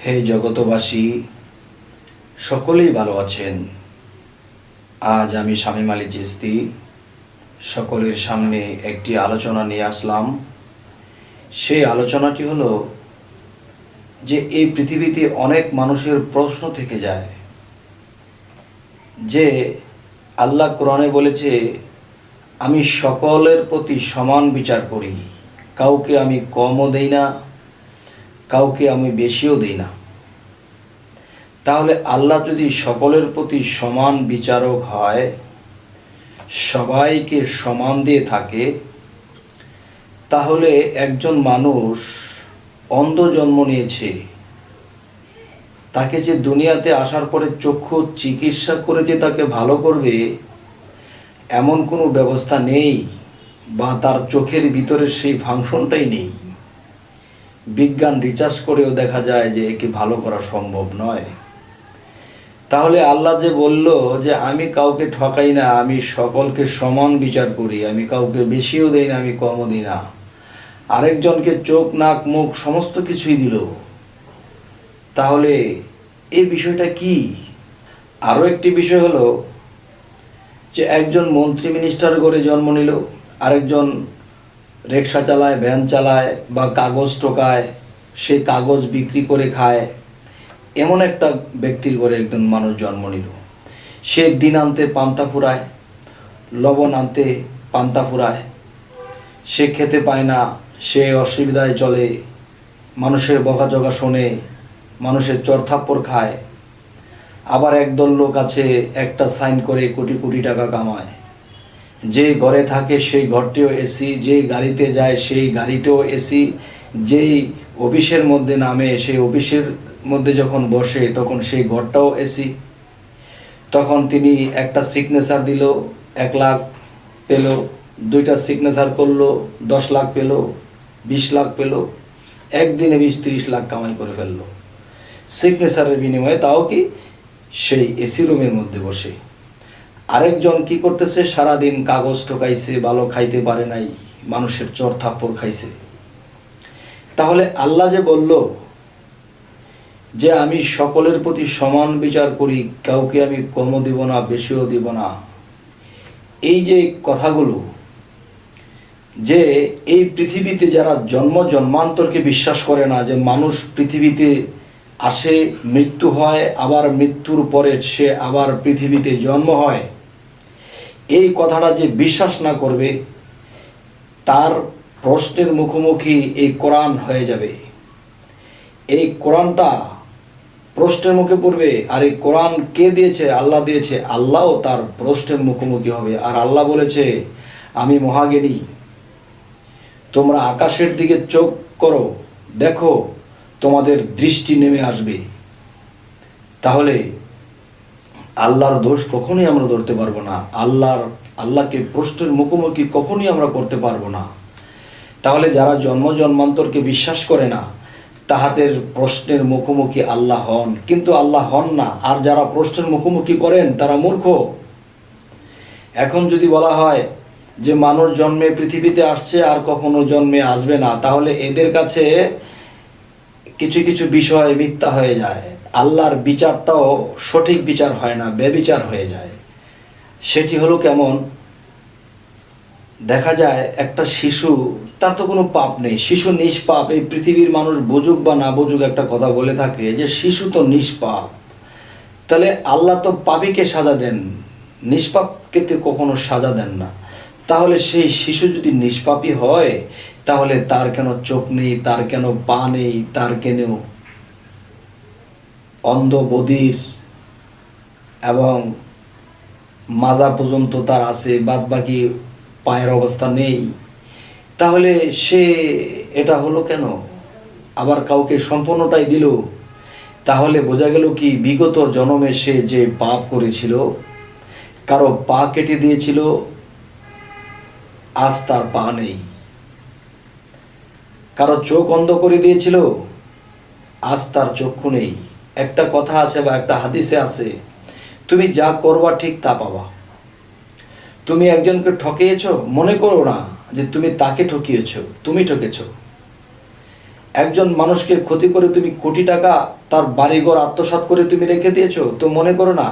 হে জগতবাসী, সকলেই ভালো আছেন। আজ আমি শামীম আলী চিশতি সকলের সামনে একটি আলোচনা নিয়ে আসলাম। সেই আলোচনাটি হলো যে এই পৃথিবীতে অনেক মানুষের প্রশ্ন থেকে যায় যে আল্লাহ কোরআনে বলেছে, আমি সকলের প্রতি সমান বিচার করি, কাউকে আমি কমও দেই না, কাউকে আমি বেশিও দিই না। তাহলে আল্লাহ যদি সকলের প্রতি সমান বিচারক হয়, সবাইকে সমান দিয়ে থাকে, তাহলে একজন মানুষ অন্ধ জন্ম নিয়েছে, তাকে যে দুনিয়াতে আসার পরে চক্ষু চিকিৎসা করে যে তাকে ভালো করবে এমন কোনো ব্যবস্থা নেই, বা তার চোখের ভিতরে সেই ফাংশনটাই নেই। বিজ্ঞান রিসার্চ করেও দেখা যায় যে একে ভালো করা সম্ভব নয়। তাহলে আল্লাহ যে বলল যে আমি কাউকে ঠকাই না, আমি সকলকে সমান বিচার করি, আমি কাউকে বেশিও দেই না, আমি কমও দিই না, আরেকজনকে চোখ নাক মুখ সমস্ত কিছুই দিল, তাহলে এই বিষয়টা কি? আরও একটি বিষয় হলো যে একজন মন্ত্রী মিনিস্টার করে জন্ম নিল, আরেকজন রিক্সা চালায়, ভ্যান চালায়, বা কাগজ টোকায়, সে কাগজ বিক্রি করে খায়, এমন একটা ব্যক্তির ঘরে একজন মানুষ জন্ম নিল। সে দিন আনতে পান্তা ফুরায়, লবণ আনতে পান্তা ফুরায়, সে খেতে পায় না, সে অসুবিধায় চলে, মানুষের বকাঝকা শোনে, মানুষের চড়থাপ্পড় খায়। আবার একদল লোক আছে একটা সাইন করে কোটি কোটি টাকা কামায়। যে ঘরে থাকে সেই ঘরটিও এসি, যেই গাড়িতে যায় সেই গাড়িটাও এসি, যেই অফিসের মধ্যে নামে সেই অফিসের মধ্যে যখন বসে তখন সেই ঘরটাও এসি। তখন তিনি একটা সিগনেচার দিল, 1 লাখ পেল, 2টা সিগনেচার করলো, 10 লাখ পেল, 20 লাখ পেল, একদিনে 20-30 লাখ কামাই করে ফেললো সিগনেচারের বিনিময়ে, তাও কি সেই এসি রুমের মধ্যে বসে। আরেকজন কি করতেছে, সারাদিন কাগজ টোকাইছে, ভালো খাইতে পারে নাই, মানুষের চর থাপ্পড় খাইছে। তাহলে আল্লাহ যে বলল যে আমি সকলের প্রতি সমান বিচার করি, কাউকে আমি কমও দিব না, বেশিও দিব না, এই যে কথাগুলো, যে এই পৃথিবীতে যারা জন্মান্তরকে বিশ্বাস করে না, যে মানুষ পৃথিবীতে আসে, মৃত্যু হয়, আবার মৃত্যুর পরে সে আবার পৃথিবীতে জন্ম হয়, এই কথাটা যে বিশ্বাস না করবে তার প্রশ্নের মুখোমুখি এই কোরআন হয়ে যাবে। এই কোরআনটা প্রশ্নের মুখে পড়বে, আর এই কোরআন কে দিয়েছে? আল্লাহ দিয়েছে। আল্লাহও তার প্রশ্নের মুখোমুখি হবে। আর আল্লাহ বলেছে, আমি মহাজ্ঞানী, তোমরা আকাশের দিকে চোখ করো, দেখো তোমাদের দৃষ্টি নেমে আসবে। তাহলে আল্লাহর দোষ কখনোই আমরা ধরতে পারবো না, আল্লাহকে প্রশ্নের মুখোমুখি কখনোই আমরা করতে পারবো না। তাহলে যারা জন্মান্তরকে বিশ্বাস করে না তাহাদের প্রশ্নের মুখোমুখি আল্লাহ হন, কিন্তু আল্লাহ হন না। আর যারা প্রশ্নের মুখোমুখি করেন তারা মূর্খ। এখন যদি বলা হয় যে মানুষ জন্মে পৃথিবীতে আসছে আর কখনো জন্মে আসবে না, তাহলে এদের কাছে কিছু কিছু বিষয় মিথ্যা হয়ে যায়, আল্লাহর বিচারটাও সঠিক বিচার হয় না, বেবিচার হয়ে যায়। সেটি হলো কেমন? দেখা যায় একটা শিশু, তার তো কোনো পাপ নেই, শিশু নিষ্পাপ। এই পৃথিবীর মানুষ বুঝুক বা না বুঝুক একটা কথা বলে থাকে যে শিশু তো নিষ্পাপ। তাহলে আল্লাহ তো পাপীকে সাজা দেন, নিষ্পাপকে তো কখনো সাজা দেন না। তাহলে সেই শিশু যদি নিষ্পাপী হয়, তাহলে তার কেন চোখ নেই, তার কেন পা নেই, তার কেন অন্ধ বধির এবং মাজা পর্যন্ত তার আছে, বাদ বাকি পায়ের অবস্থা নেই? তাহলে সে এটা হলো কেন? আবার কাউকে সম্পূর্ণটাই দিল। তাহলে বোঝা গেল কি, বিগত জন্মে সে যে পাপ করেছিল, কারো পা কেটে দিয়েছিল, আজ তার পা নেই, কারো চোখ অন্ধ করে দিয়েছিল, আজ তার চক্ষু নেই। একটা কথা আছে বা একটা হাদিসে আছে, তুমি যা করবা ঠিক তা পাবা। তুমি একজনকে ঠকিয়েছ, মনে করো না যে তুমি তাকে ঠকিয়েছ, তুমি ঠকেছ। একজন মানুষকে ক্ষতি করে তুমি কোটি টাকা তার বাড়িঘর আত্মসাৎ করে তুমি রেখে দিয়েছো? তো মনে করো না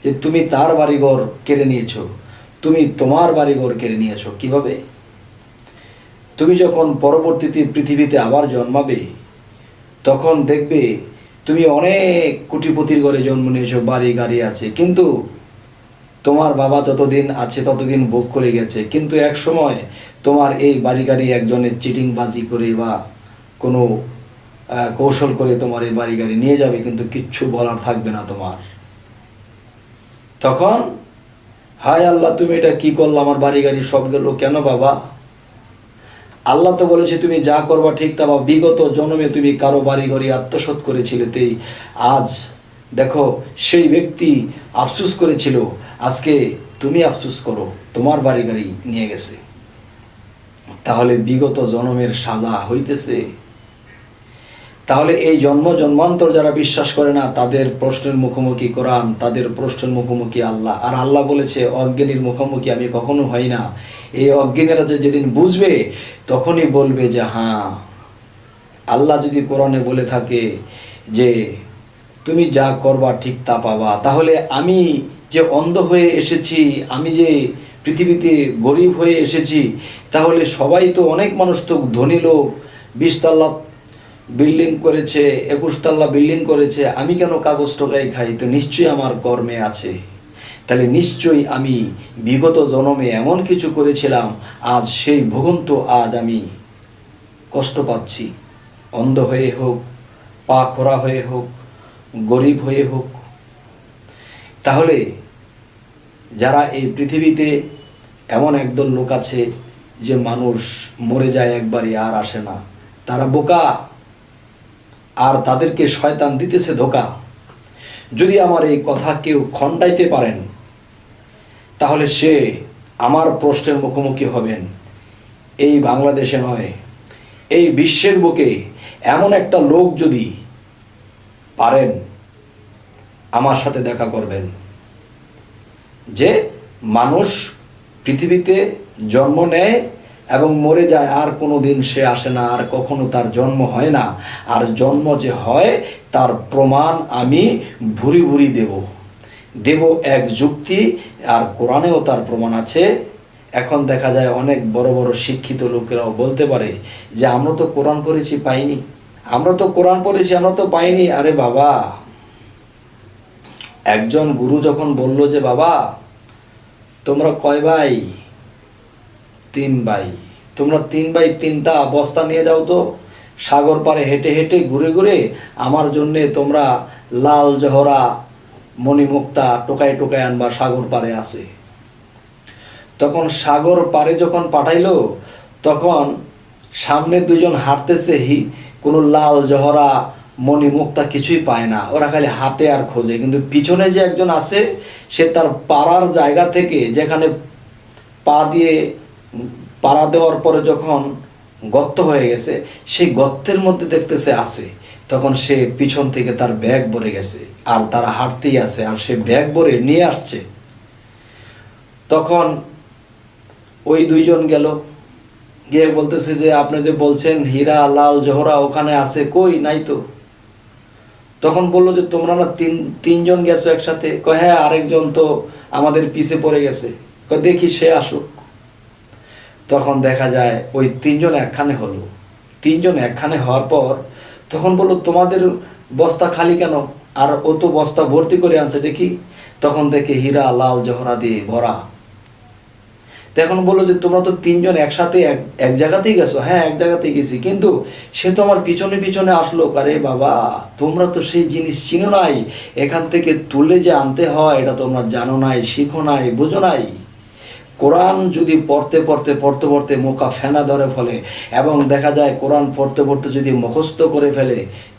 যে তুমি তার বাড়িঘর কেড়ে নিয়েছো, তুমি তোমার বাড়িঘর কেড়ে নিয়েছো। কিভাবে? তুমি যখন পরবর্তীতে পৃথিবীতে আবার জন্মাবে, তখন দেখবে তুমি অনেক কোটিপতির ঘরে জন্ম নিয়েছো, বাড়ি গাড়ি আছে, কিন্তু তোমার বাবা যতদিন আছে ততদিন ভোগ করে গেছে, কিন্তু এক সময় তোমার এই বাড়ি গাড়ি একজনের চিটিংবাজি করে বা কোনো কৌশল করে তোমার এই বাড়ি গাড়ি নিয়ে যাবে, কিন্তু কিচ্ছু বলার থাকবে না তোমার। তখন হায় আল্লাহ, তুমি এটা কি করলে, আমার বাড়ি গাড়ি সব গেল কেন বাবা? আল্লাহ তো বলেছে তুমি যা করবা ঠিক তা, বা বিগত জন্মে তুমি কারো বাড়ি ঘরে আত্মসাৎ করেছিলে, তেই আজ দেখো সেই ব্যক্তি আফসুস করেছিল, আজকে তুমি আফসুস করো, তোমার বাড়ি গাড়ি নিয়ে গেছে। তাহলে বিগত জন্মের সাজা হইতেছে। তাহলে এই জন্ম জন্মান্তর যারা বিশ্বাস করে না, তাদের প্রশ্নের মুখোমুখি কোরআন, তাদের প্রশ্নের মুখোমুখি আল্লাহ। আর আল্লাহ বলেছে অজ্ঞানীর মুখোমুখি আমি কখনো হই না। এই অজ্ঞানীরা যেদিন বুঝবে তখনই বলবে যে হ্যাঁ, আল্লাহ যদি কোরআনে বলে থাকে যে তুমি যা করবা ঠিক তা পাবা, তাহলে আমি যে অন্ধ হয়ে এসেছি, আমি যে পৃথিবীতে গরিব হয়ে এসেছি, তাহলে সবাই তো, অনেক মানুষ তো ধনী লোক, 20 তলা বিল্ডিং করেছে, 21 তলা বিল্ডিং করেছে, আমি কেন কাগজ টোকাই খাই? তো নিশ্চয়ই আমার কর্মে আছে। তাহলে নিশ্চয়ই আমি বিগত জন্মে এমন কিছু করেছিলাম, আজ সেই ভোগন্ত, আজ আমি কষ্ট পাচ্ছি। অন্ধ হয়ে হোক, পা খোড়া হয়ে হোক, গরিব হয়ে হোক। তাহলে যারা এই পৃথিবীতে, এমন একদল লোক আছে যে মানুষ মরে যায় একবারই আর আসে না, তারা বোকা, আর তাদেরকে শয়তান দিতেছে ধোঁকা। যদি আমার এই কথা কেউ খণ্ডাইতে পারেন, তাহলে সে আমার প্রশ্নের মুখোমুখি হবেন। এই বাংলাদেশে নয়, এই বিশ্বের বুকে এমন একটা লোক যদি পারেন, আমার সাথে দেখা করবেন, যে মানুষ পৃথিবীতে জন্ম নেয় এবং মরে যায়, আর কোনো দিন সে আসে না, আর কখনো তার জন্ম হয় না। আর জন্ম যে হয় তার প্রমাণ আমি ভুরি ভুরি দেব এক যুক্তি, আর কোরআনেও তার প্রমাণ আছে। এখন দেখা যায় অনেক বড় বড় শিক্ষিত লোকেরাও বলতে পারে যে আমরা তো কোরআন পড়েছি পাইনি, আমরা তো কোরআন পড়েছি আমরা তো পাইনি। আরে বাবা, একজন গুরু যখন বলল যে বাবা তোমরা কয় ভাই? 3 ভাই। তোমরা 3 ভাই 3টা বস্তা নিয়ে যাও তো, সাগর পারে হেঁটে হেঁটে ঘুরে ঘুরে আমার জন্যে তোমরা লাল জহরা মণিমুক্তা টোকায় টোকায় আনবা, সাগর পারে আছে। তখন সাগর পারে যখন পাঠাইলো, তখন সামনে 2 জন হাঁটতেছে, কোনো লাল জহরা মণিমুক্তা কিছুই পায় না, ওরা খালি হাঁটে আর খোঁজে। কিন্তু পিছনে যে একজন আছে, সে তার পাড়ার জায়গা থেকে, যেখানে পা দিয়ে পাড়া দেওয়ার পরে যখন গর্ত হয়ে গেছে, সেই গর্তের মধ্যে দেখতেছে আছে। তখন সে পিছন থেকে তার ব্যাগ ভরে গেছে, আর তারা হাঁটতেই আছে, আর সে ব্যাগ ভরে নিয়ে আসছে। তখন ওই 2 জন গেল, গিয়ে বলতেছে যে আপনি যে বলছেন হীরা লাল জহরা ওখানে আছে, কই নাই তো। তখন বললো যে তোমরা না তিনজন গেছো একসাথে। কয় হ্যাঁ, আরেকজন তো আমাদের পিছে পড়ে গেছে। কয় দেখি সে আসুক। তখন দেখা যায় ওই 3 জন একখানে হলো। 3 জন একখানে হওয়ার পর তখন বললো তোমাদের বস্তা খালি কেন? আর ও তো বস্তা ভর্তি করে আনছে দেখি। তখন দেখে হীরা লাল জহরা দিয়ে ভরা। তখন বললো যে তোমরা তো 3 জন একসাথে এক জায়গাতেই গেছো। হ্যাঁ, এক জায়গাতেই গেছি, কিন্তু সে তো আমার পিছনে পিছনে আসলো। আরে বাবা, তোমরা তো সেই জিনিস চিনো নাই, এখান থেকে তুলে যে আনতে হয় এটা তোমরা জানো নাই, শিখো নাই, বুঝো নাই। কোরআন যদি পড়তে পড়তে মুখা ফেনা ধরে ফেলে, এবং দেখা যায় কোরআন পড়তে পড়তে যদি মুখস্থ করে ফেলে,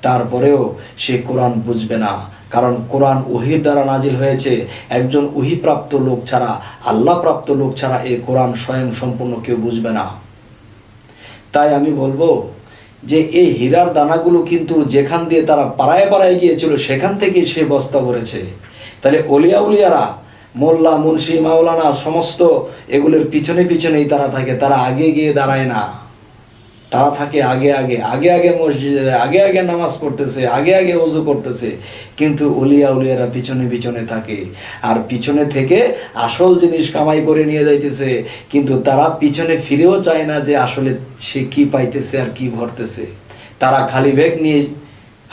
তারপরেও সে কোরআন বুঝবে না। কারণ কোরআন ওহীর দ্বারা নাজিল হয়েছে। একজন ওহীপ্রাপ্ত লোক ছাড়া, আল্লাহ প্রাপ্ত লোক ছাড়া এই কোরআন স্বয়ং সম্পূর্ণ কেউ বুঝবে না। তাই আমি বলবো যে এই হীরার দানাগুলো কিন্তু যেখান দিয়ে তারা পাড়ায় পাড়ায় গিয়েছিল, সেখান থেকেই সে বস্তা ভরেছে। তাহলে অলিয়া উলিয়ারা, মোল্লা মুন্সি মাওলানা, সমস্ত এগুলোর পিছনে পিছনেই তারা থাকে, তারা আগে গিয়ে দাঁড়ায় না। তারা থাকে আগে আগে আগে আগে মসজিদে, আগে আগে নামাজ পড়তেছে, আগে আগে ওযু করতেছে, কিন্তু উলিয়ারা পিছনে পিছনে থাকে। আর পিছনে থেকে আসল জিনিস কামাই করে নিয়ে যাইতেছে, কিন্তু তারা পিছনে ফিরেও চায় না যে আসলে সে কি পাইতেছে আর কি ভরতেছে। তারা খালি ব্যাগ নিয়ে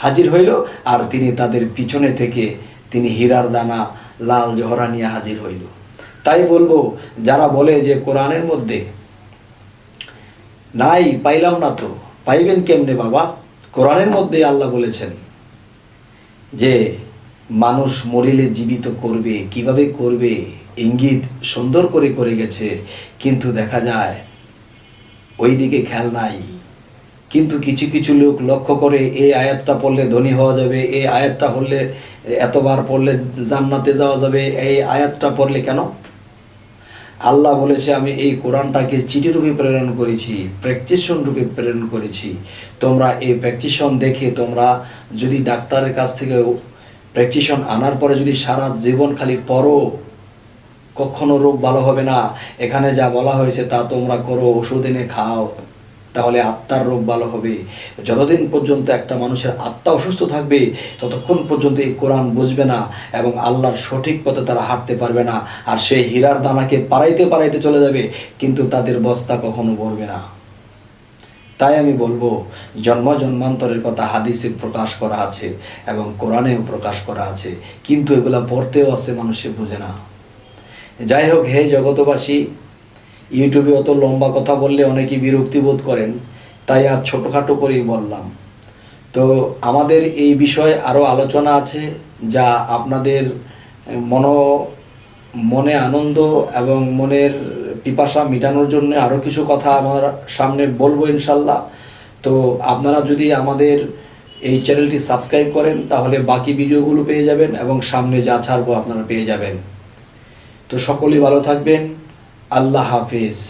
হাজির হইল, আর তিনি তাদের পিছনে থেকে তিনি হীরার দানা লাল জহরা নিয়ে হাজির হইল। তাই বলবো, যারা বলে যে কোরআনের মধ্যে নাই, পাইলাম না, তো পাইবেন কেমনে বাবা? কোরআনের মধ্যে আল্লাহ বলেছেন যে মানুষ মরিলে জীবিত করবে, কিভাবে করবে ইঙ্গিত সুন্দর করে করে গেছে, কিন্তু দেখা যায় ওই দিকে খেয়াল নাই। কিন্তু কিছু কিছু লোক লক্ষ্য করে এই আয়াতটা পড়লে ধনী হওয়া যাবে, এই আয়াতটা পড়লে এতবার পড়লে জান্নাতে যাওয়া যাবে, এই আয়াতটা পড়লে কেন? আল্লাহ বলেছে আমি এই কোরআনটাকে চিঠি রূপে প্রেরণ করেছি, প্র্যাকটিশন রূপে প্রেরণ করেছি। তোমরা এই প্র্যাকটিশন দেখে তোমরা যদি ডাক্তারের কাছ থেকে প্র্যাকটিশন আনার পরে যদি সারা জীবন খালি পড়ো, কখনো রোগ ভালো হবে না। এখানে যা বলা হয়েছে তা তোমরা করো, ওষুধ এনে খাও, তাহলে আত্মার রোগ ভালো হবে। যতদিন পর্যন্ত একটা মানুষের আত্মা অসুস্থ থাকবে ততক্ষণ পর্যন্ত এই কোরআন বুঝবে না এবং আল্লাহর সঠিক পথে তারা হাঁটতে পারবে না। আর সেই হীরার দানাকে পাড়াইতে পাড়াইতে চলে যাবে, কিন্তু তাদের বস্তা কখনো ভরবে না। তাই আমি বলবো, জন্ম জন্মান্তরের কথা হাদিসে প্রকাশ করা আছে এবং কোরআনেও প্রকাশ করা আছে, কিন্তু এগুলা পড়তেও আছে, মানুষে বোঝে না। যাই হোক, হে জগতবাসী, ইউটিউবে অত লম্বা কথা বললে অনেকেই বিরক্তি বোধ করেন, তাই আজ ছোটোখাটো করেই বললাম। তো আমাদের এই বিষয়ে আরও আলোচনা আছে, যা আপনাদের মনে আনন্দ এবং মনের পিপাসা মেটানোর জন্য আরও কিছু কথা আমার সামনে বলবো ইনশাল্লাহ। তো আপনারা যদি আমাদের এই চ্যানেলটি সাবস্ক্রাইব করেন তাহলে বাকি ভিডিওগুলো পেয়ে যাবেন এবং সামনে যা ছাড়বো আপনারা পেয়ে যাবেন। তো সকলেই ভালো থাকবেন। আল্লাহ হাফেজ।